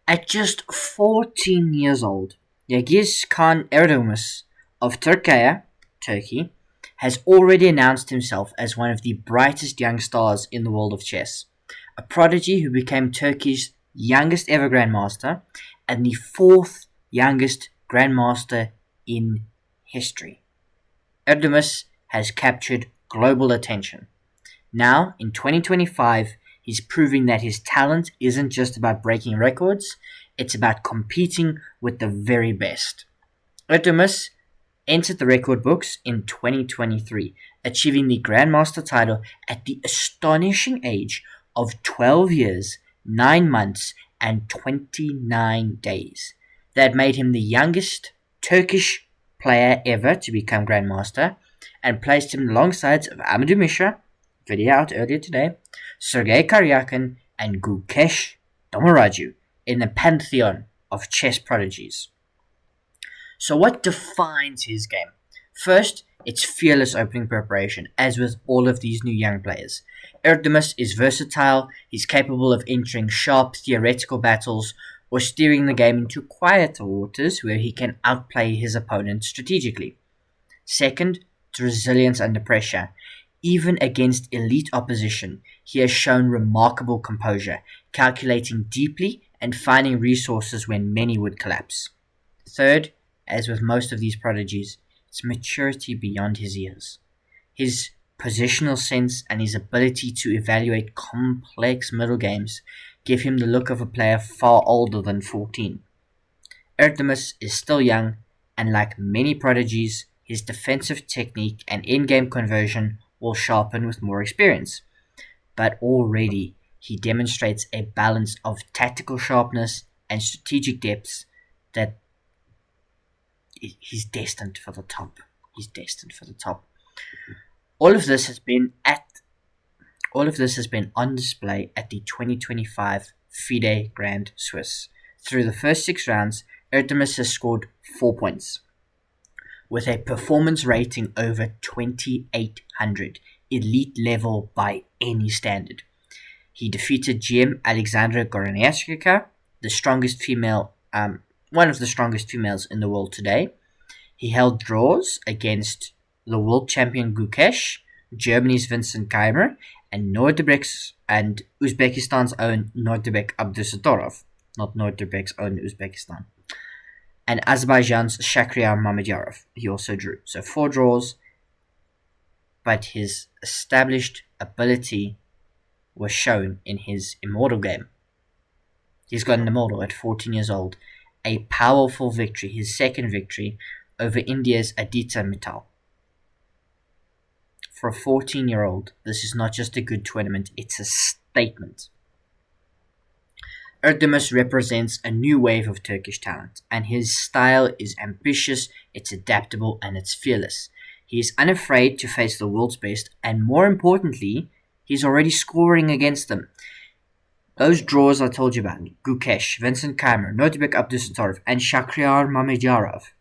At just 14 years old, Yagiz Kaan Erdogmus of Turkey, has already announced himself as one of the brightest young stars in the world of chess. A prodigy who became Turkey's youngest ever Grandmaster and the fourth youngest Grandmaster in history. Erdogmus has captured global attention. Now, in 2025, he's proving that his talent isn't just about breaking records, it's about competing with the very best. Erdogmus entered the record books in 2023, achieving the Grandmaster title at the astonishing age of 12 years, 9 months, and 29 days. That made him the youngest Turkish player ever to become Grandmaster and placed him alongside of Amadou Mishra, video out earlier today, Sergei Karyakin, and Gukesh Domoraju in the pantheon of chess prodigies. So what defines his game? First, it's fearless opening preparation, as with all of these new young players. Erdogmus is versatile, he's capable of entering sharp theoretical battles or steering the game into quieter waters where he can outplay his opponent strategically. Second, it's resilience under pressure. Even against elite opposition, he has shown remarkable composure, calculating deeply and finding resources when many would collapse. Third, as with most of these prodigies, it's maturity beyond his years. His positional sense and his ability to evaluate complex middle games give him the look of a player far older than 14. Erdogmus is still young, and like many prodigies, his defensive technique and in-game conversion will sharpen with more experience. But already, he demonstrates a balance of tactical sharpness and strategic depths that he's destined for the top. He's destined for the top. All of this has been on display at the 2025 FIDE Grand Swiss. Through the first 6 rounds, Erdogmus has scored 4 points, with a performance rating over 2800, elite level by any standard. He defeated GM Alexandra Goroniashkika, one of the strongest females in the world today. He held draws against the world champion Gukesh, Germany's Vincent Keimer, and Uzbekistan's own Nordibek Abdusatorov, not Nordibek's own Uzbekistan, and Azerbaijan's Shakhriyar Mamedyarov. He also drew. So 4 draws, but his established ability was shown in his immortal game. He's got an immortal at 14 years old. A powerful victory, his second victory, over India's Aditya Mittal. For a 14-year-old, this is not just a good tournament, it's a statement. Erdogmus represents a new wave of Turkish talent, and his style is ambitious, it's adaptable, and it's fearless. He is unafraid to face the world's best, and more importantly, he's already scoring against them. Those draws I told you about, Gukesh, Vincent Keimer, Nordibek Abdusatorov, and Shakhriyar Mamedyarov,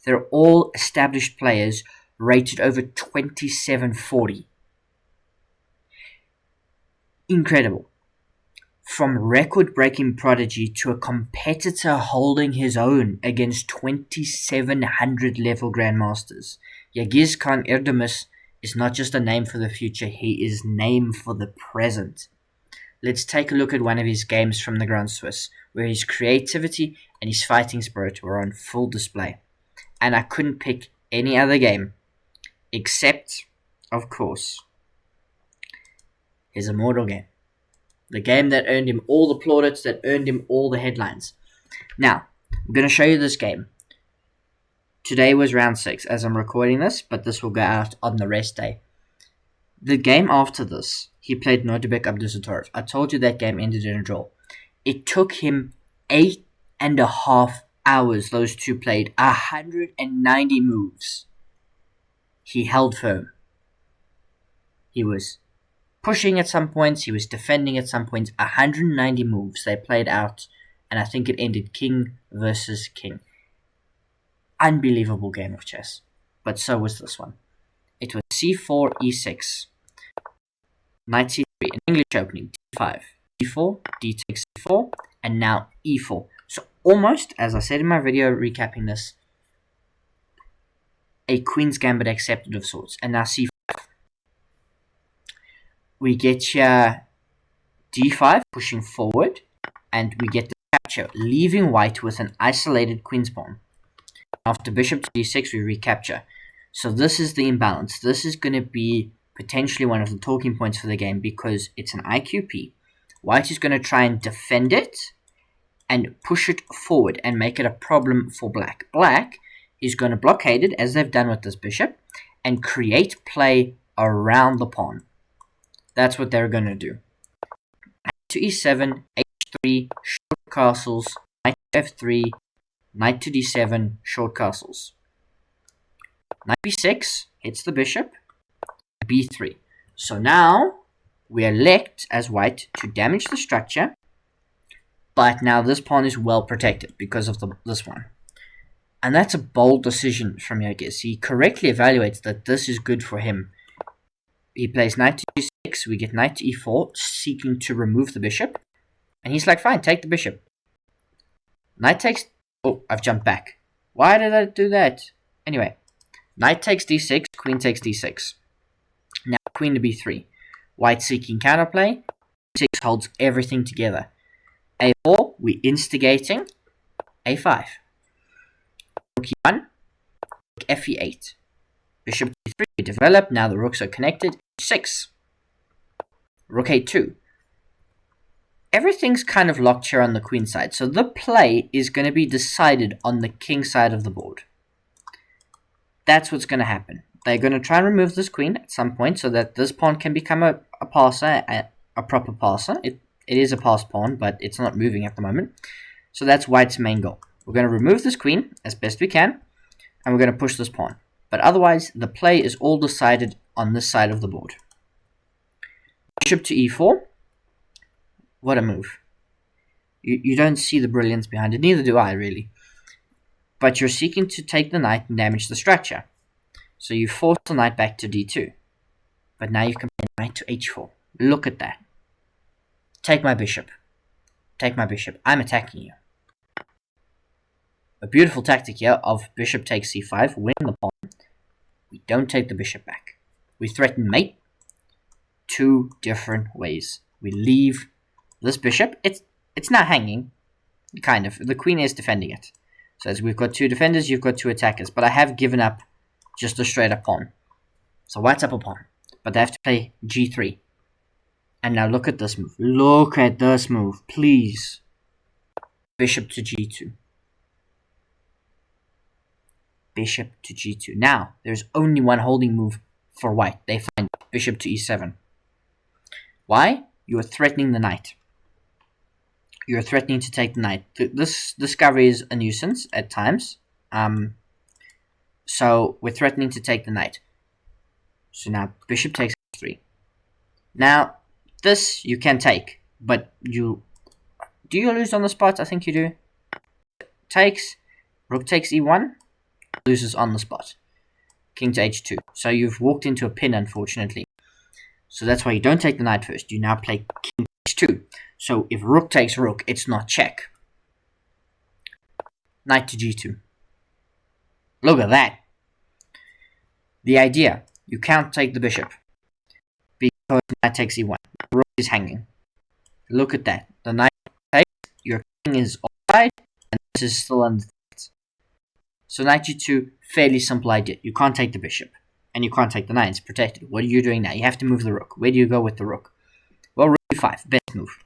they're all established players rated over 2740. Incredible. From record-breaking prodigy to a competitor holding his own against 2700 level grandmasters, Yagiz Kaan Erdogmus is not just a name for the future, he is name for the present. Let's take a look at one of his games from the Grand Swiss, where his creativity and his fighting spirit were on full display. And I couldn't pick any other game, except, of course, his immortal game. The game that earned him all the plaudits, that earned him all the headlines. Now, I'm going to show you this game. Today was round 6 as I'm recording this, but this will go out on the rest day. The game after this, he played Nordibek Abdusatorov. I told you that game ended in a draw. It took him 8.5 hours. Those two played 190 moves. He held firm. He was pushing at some points, he was defending at some points. 190 moves they played out, and I think it ended king versus king. Unbelievable game of chess. But so was this one. It was c4, e6, knight c3, an English opening, d5, d4, d takes c4, and now e4. So almost, as I said in my video recapping this, a queen's gambit accepted of sorts. And now c5. We get here d5 pushing forward, and we get the capture, leaving white with an isolated queen's pawn. After bishop to d6, we recapture. So this is the imbalance. This is going to be potentially one of the talking points for the game because it's an IQP. White is going to try and defend it and push it forward and make it a problem for black. Black is going to blockade it, as they've done with this bishop, and create play around the pawn. That's what they're going to do. Knight to e7, h3, short castles, knight to f3, knight to d7, short castles. Knight b6 hits the bishop, b3. So now we elect as white to damage the structure, but now this pawn is well protected because of this one. And that's a bold decision from Yagiz. He correctly evaluates that this is good for him. He plays knight to d6, we get knight to e4, seeking to remove the bishop. And he's like, fine, take the bishop. Knight takes... Oh, I've jumped back. Why did I do that? Anyway, knight takes d6, queen takes d6. Now queen to b3. White seeking counterplay. d6 holds everything together. a4, we instigating. a5. Rook e1, rook fe8. Bishop d3, we develop. Now the rooks are connected. h6. Rook a2. Everything's kind of locked here on the queen side. So the play is going to be decided on the king side of the board. That's what's going to happen. They're going to try and remove this queen at some point so that this pawn can become a passer, a proper passer. It is a passed pawn, but it's not moving at the moment. So that's white's main goal. We're going to remove this queen as best we can, and we're going to push this pawn. But otherwise, the play is all decided on this side of the board. Bishop to e4. What a move. You don't see the brilliance behind it, neither do I, really. But you're seeking to take the knight and damage the structure. So you force the knight back to d2. But now you can play knight to h4. Look at that. Take my bishop. Take my bishop. I'm attacking you. A beautiful tactic here of bishop takes c5, win the pawn. We don't take the bishop back. We threaten mate. Two different ways. We leave this bishop. It's not hanging. Kind of. The queen is defending it. So as we've got two defenders, you've got two attackers. But I have given up just a straight up pawn. So white's up a pawn. But they have to play g3. And now look at this move. Look at this move, please. Bishop to g2. Bishop to g2. Now, there's only one holding move for white. They find bishop to e7. Why? You are threatening the knight. You are threatening to take the knight. This discovery is a nuisance at times. So we're threatening to take the knight. So now bishop takes f3. Now, this you can take, but do you lose on the spot? I think you do. Takes, rook takes e1, loses on the spot. King to h2. So you've walked into a pin, unfortunately. So that's why you don't take the knight first. You now play king to h2. So if rook takes rook, it's not check. Knight to g2. Look at that. The idea, you can't take the bishop because knight takes e1. Rook is hanging. Look at that. The knight takes, your king is offside, and this is still under threat. So knight g2, fairly simple idea. You can't take the bishop, and you can't take the knight. It's protected. What are you doing now? You have to move the rook. Where do you go with the rook? Well, rook e5, best move.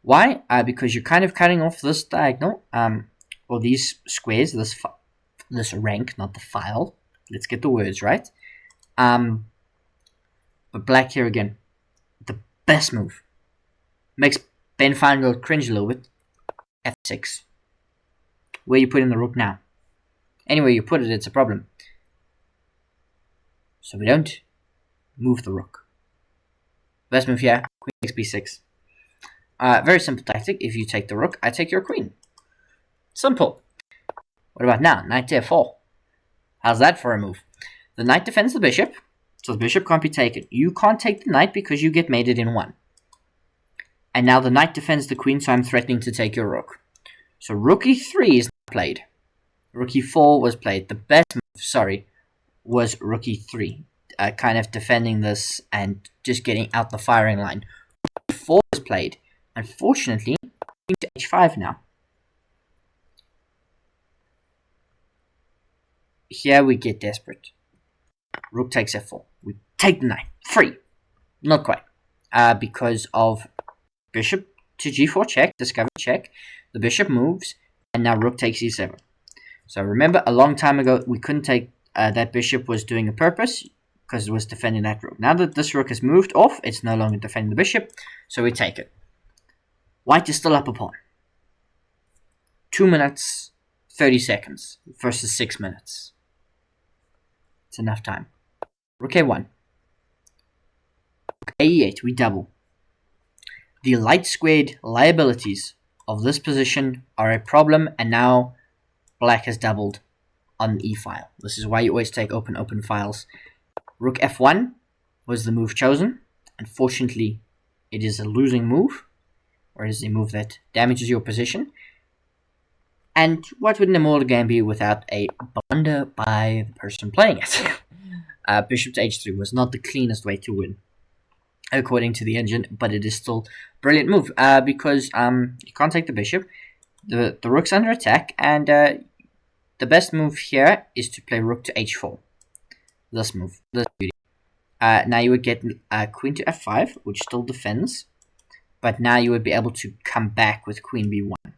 Why? Because you're kind of cutting off this diagonal, or these squares, this rank, not the file. Let's get the words right. But black here again, the best move. Makes Ben Feingold cringe a little bit. f6. Where you put in the rook now? Anywhere you put it, it's a problem. So we don't move the rook. Best move here, queen takes b6. Very simple tactic. If you take the rook, I take your queen. Simple. What about now? Knight to f4. How's that for a move? The knight defends the bishop, so the bishop can't be taken. You can't take the knight because you get mated in 1. And now the knight defends the queen, so I'm threatening to take your rook. So rook e3 is not played. Rook e4 was played. The best move, was rook e3. Kind of defending this and just getting out the firing line. Rook e4 was played. Unfortunately, queen to h5 now. Here we get desperate. Rook takes f4. We take the knight. Free. Not quite. Because of bishop to g4 check, discover check. The bishop moves, and now rook takes e7. So remember, a long time ago, we couldn't take that bishop was doing a purpose because it was defending that rook. Now that this rook has moved off, it's no longer defending the bishop, so we take it. White is still up a pawn. 2 minutes, 30 seconds versus 6 minutes. It's enough time. Rook a1. Rook a8, we double. The light squared liabilities of this position are a problem, and now black has doubled on the e-file. This is why you always take open files. Rook f1 was the move chosen. Unfortunately, it is a losing move, or it is a move that damages your position. And what would an immortal game be without a blunder by the person playing it? Bishop to h3 was not the cleanest way to win, according to the engine, but it is still a brilliant move because you can't take the bishop. The rook's under attack, and the best move here is to play rook to h4. This move, this beauty. Now you would get queen to f5, which still defends, but now you would be able to come back with queen b1,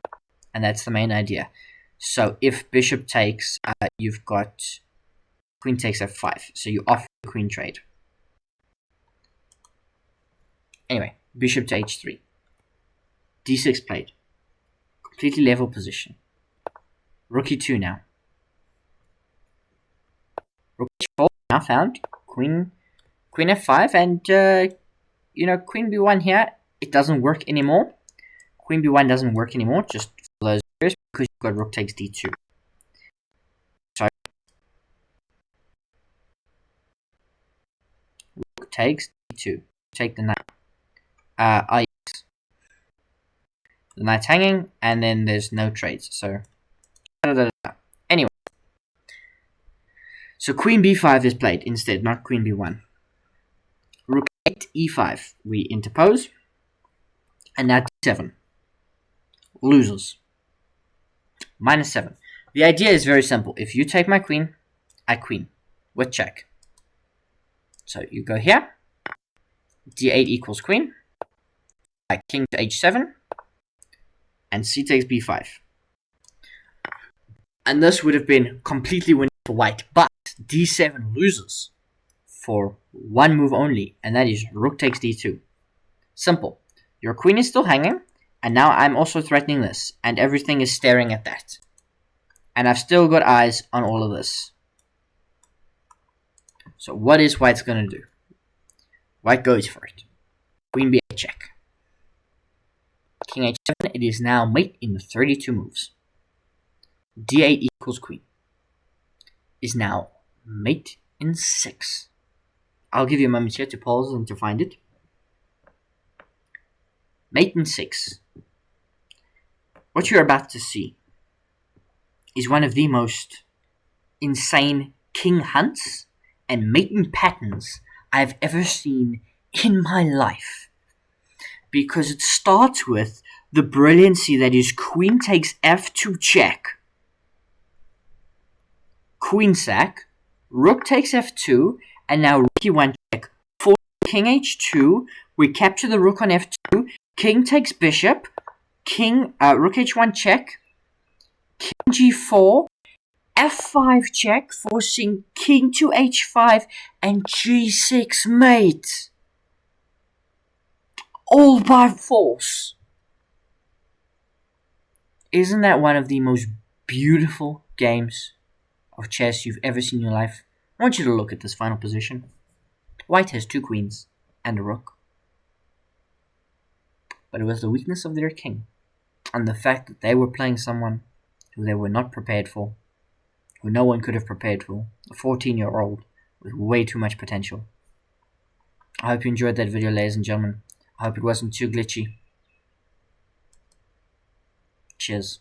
and that's the main idea. So if bishop takes, you've got queen takes f5, so you offer the queen trade. Anyway, bishop to h3. d6 played. Completely level position. Rook e2 now. Rook h4 now found. Queen f5, and queen b1 here, it doesn't work anymore. Queen b1 doesn't work anymore, just for those areas, because you've got rook takes d2. So rook takes d2. Take the knight. The knight's hanging, and then there's no trades. So, anyway. So queen b5 is played instead, not queen b1. Rook 8, e5. We interpose. And now d7. Loses. -7. The idea is very simple. If you take my queen, I queen. With check. So you go here. d8 equals queen. King to h7. And c takes b5. And this would have been completely winning for white. But d7 loses for one move only. And that is rook takes d2. Simple. Your queen is still hanging. And now I'm also threatening this. And everything is staring at that. And I've still got eyes on all of this. So what is white's going to do? White goes for it. Queen b8 check. King h7, it is now mate in the 32 moves. d8 equals queen. Is now mate in 6. I'll give you a moment here to pause and to find it. Mate in 6. What you're about to see is one of the most insane king hunts and mating patterns I've ever seen in my life. Because it starts with the brilliancy that is queen takes f2 check. Queen sack. Rook takes f2. And now rook e1 check. For king h2. We capture the rook on f2. King takes bishop. Rook h1 check. King g4. f5 check. Forcing king to h5. And g6 mate. All by force. Isn't that one of the most beautiful games of chess you've ever seen in your life? I want you to look at this final position. White has 2 queens and a rook. But it was the weakness of their king, and the fact that they were playing someone who they were not prepared for, who no one could have prepared for, a 14-year-old with way too much potential. I hope you enjoyed that video, ladies and gentlemen. I hope it wasn't too glitchy. Cheers.